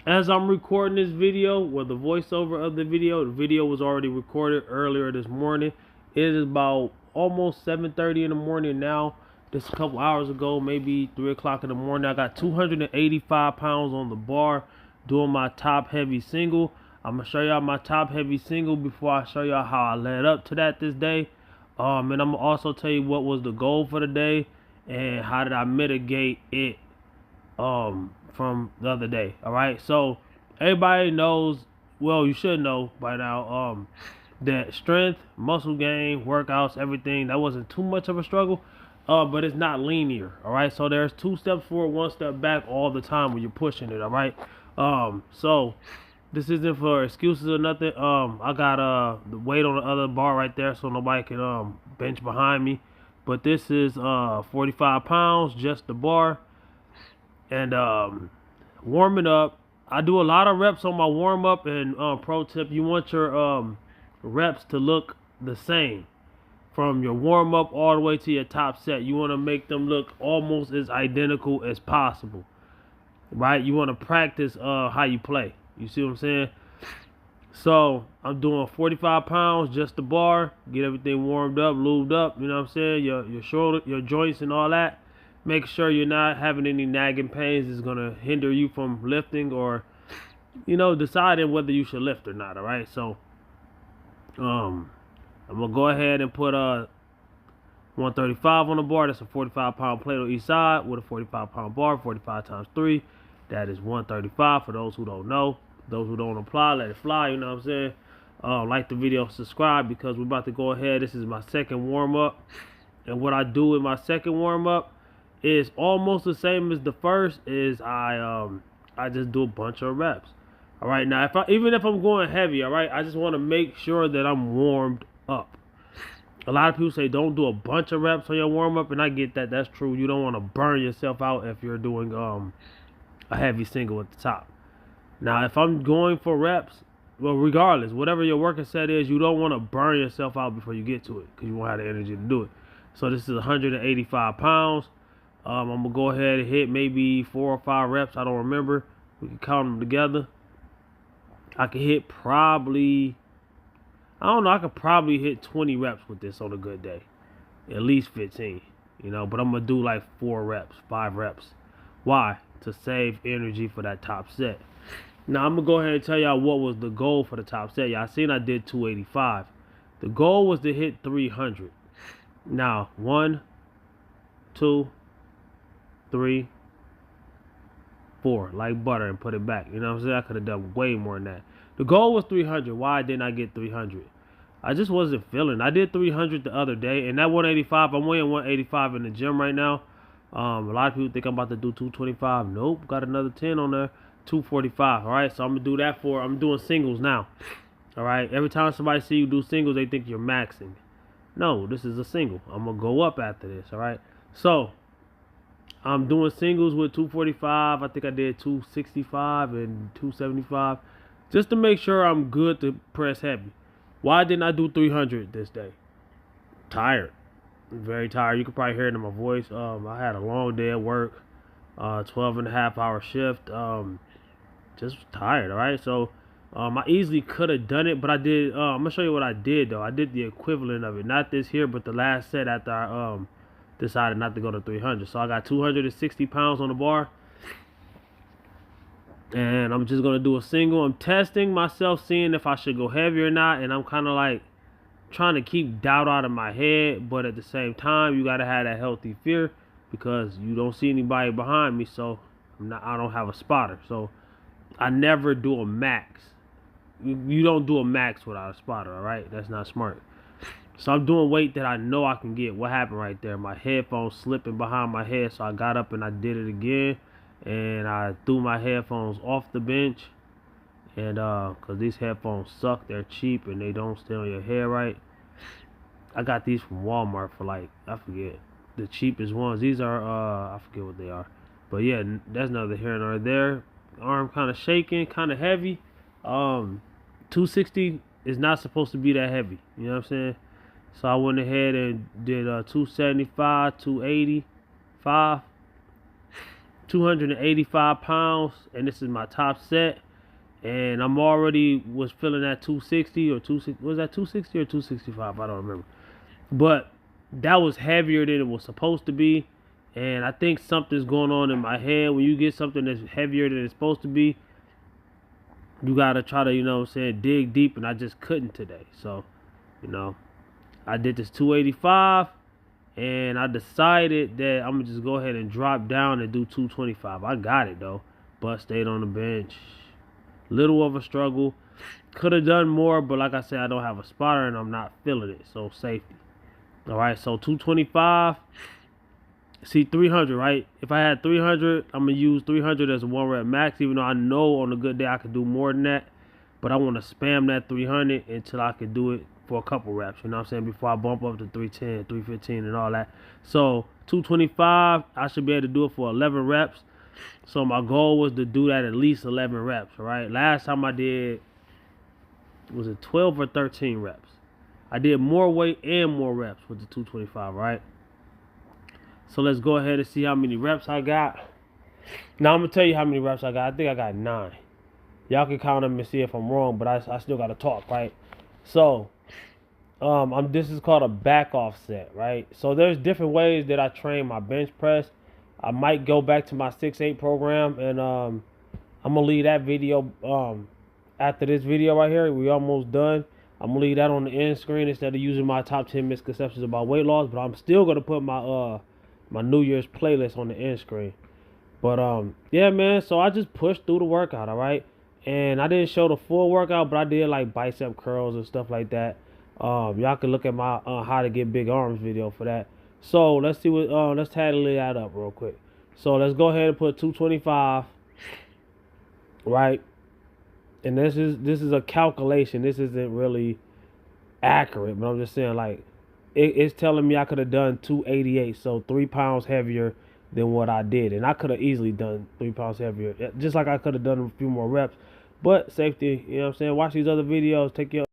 As I'm recording this video, the voiceover of the video was already recorded earlier this morning. It is about almost 7:30 in the morning now. Just a couple hours ago, maybe 3 o'clock in the morning. I got 285 pounds on the bar doing my top heavy single. I'm going to show y'all my top heavy single before I show y'all how I led up to that this day. And I'm going to also tell you what was the goal for the day and how did I mitigate it from the other day. All right, so everybody knows, well, you should know by now, that strength, muscle gain, workouts, everything, that wasn't too much of a struggle, but it's not linear. All right, so there's 2 steps forward, 1 step back all the time when you're pushing it. All right, so this isn't for excuses or nothing. I got the weight on the other bar right there so nobody can bench behind me, but this is 45 pounds, just the bar. And warming up, I do a lot of reps on my warm up. And pro tip, you want your reps to look the same from your warm up all the way to your top set. You want to make them look almost as identical as possible, right? You want to practice how you play. You see what I'm saying? So I'm doing 45 pounds, just the bar, get everything warmed up, lubed up. You know what I'm saying? Your shoulder, your joints, and all that. Make sure you're not having any nagging pains that's gonna hinder you from lifting or, deciding whether you should lift or not. All right. So I'm gonna go ahead and put 135 on the bar. That's a 45-pound plate on each side with a 45-pound bar. 45 times 3, that is 135. For those who don't know, those who don't apply, let it fly. You know what I'm saying? Like the video, subscribe, because we're about to go ahead. This is my second warm up, and what I do in my second warm up is almost the same as the first. Is I just do a bunch of reps. All right, now even if I'm going heavy, all right, I just want to make sure that I'm warmed up. A lot of people say don't do a bunch of reps on your warm up, and I get that. That's true. You don't want to burn yourself out if you're doing a heavy single at the top. Now, if I'm going for reps, well, regardless, whatever your working set is, you don't want to burn yourself out before you get to it because you won't have the energy to do it. So this is 185 pounds. I'm going to go ahead and hit maybe 4 or 5 reps. I don't remember. We can count them together. I can hit probably, I don't know, I could probably hit 20 reps with this on a good day. At least 15, but I'm going to do like 4 reps, 5 reps. Why? To save energy for that top set. Now, I'm going to go ahead and tell y'all what was the goal for the top set. Y'all seen I did 285. The goal was to hit 300. Now, 1, 2, 3, 4, like butter, and put it back. You know what I'm saying? I could have done way more than that. The goal was 300. Why didn't I get 300? I just wasn't feeling. I did 300 the other day, and that 185, I'm weighing 185 in the gym right now. A lot of people think I'm about to do 225. Nope, got another 10 on there. 245. All right, so I'm gonna I'm doing singles now. All right, every time somebody see you do singles, they think you're maxing. No, this is a single. I'm gonna go up after this. All right, so I'm doing singles with 245. I think I did 265 and 275, just to make sure I'm good to press heavy. Why didn't I do 300 this day? Tired, very tired. You can probably hear it in my voice. I had a long day at work, 12.5-hour shift. Just tired. All right, so I easily could have done it, but I did. I'm gonna show you what I did though. I did the equivalent of it, not this here, but the last set after I decided not to go to 300. So I got 260 pounds on the bar, and I'm just gonna do a single. I'm testing myself, seeing if I should go heavy or not, and I'm kind of like trying to keep doubt out of my head, but at the same time, you gotta have that healthy fear because you don't see anybody behind me, so I don't have a spotter, so I never do a max. You don't do a max without a spotter, all right? That's not smart. So I'm doing weight that I know I can get. What happened right there? My headphones slipping behind my head, so I got up and I did it again. And I threw my headphones off the bench. And because these headphones suck, they're cheap and they don't stay on your head right. I got these from Walmart for like, I forget, the cheapest ones. These are, I forget what they are. But yeah, that's neither here nor there. Arm kind of shaking, kind of heavy. 260 is not supposed to be that heavy. You know what I'm saying? So I went ahead and did 275, 285. 285 pounds, and this is my top set. And I'm already was feeling that 260 or 260. Was that 260 or 265? I don't remember. But that was heavier than it was supposed to be. And I think something's going on in my head. When you get something that's heavier than it's supposed to be, you gotta try to, you know what I'm saying, dig deep, and I just couldn't today. So, you know, I did this 285, and I decided that I'm gonna just go ahead and drop down and do 225. I got it though, but stayed on the bench. Little of a struggle. Could have done more, but like I said, I don't have a spotter and I'm not feeling it. So safety. All right, so 225. See, 300, right? If I had 300, I'm going to use 300 as a 1 rep max, even though I know on a good day I could do more than that. But I want to spam that 300 until I can do it for a couple reps, you know what I'm saying, before I bump up to 310, 315 and all that. So 225, I should be able to do it for 11 reps. So my goal was to do that at least 11 reps, all right? Last time I did, was it 12 or 13 reps? I did more weight and more reps with the 225, right? So let's go ahead and see how many reps I got. Now I'm going to tell you how many reps I got. I think I got 9. Y'all can count them and see if I'm wrong, but I still got to talk, right? So, this is called a back offset, right? So there's different ways that I train my bench press. I might go back to my 6-8 program, and I'm going to leave that video after this video right here. We almost done. I'm going to leave that on the end screen instead of using my top 10 misconceptions about weight loss, but I'm still going to put my my New Year's playlist on the end screen. But yeah, man, so I just pushed through the workout, all right? And I didn't show the full workout, but I did like bicep curls and stuff like that. Y'all can look at my how to get big arms video for that. So let's see what let's tally that up real quick. So let's go ahead and put 225, right? And this is a calculation. This isn't really accurate, but I'm just saying, like, it's telling me I could have done 288, so 3 pounds heavier than what I did. And I could have easily done 3 pounds heavier, just like I could have done a few more reps. But safety, you know what I'm saying? Watch these other videos. Take your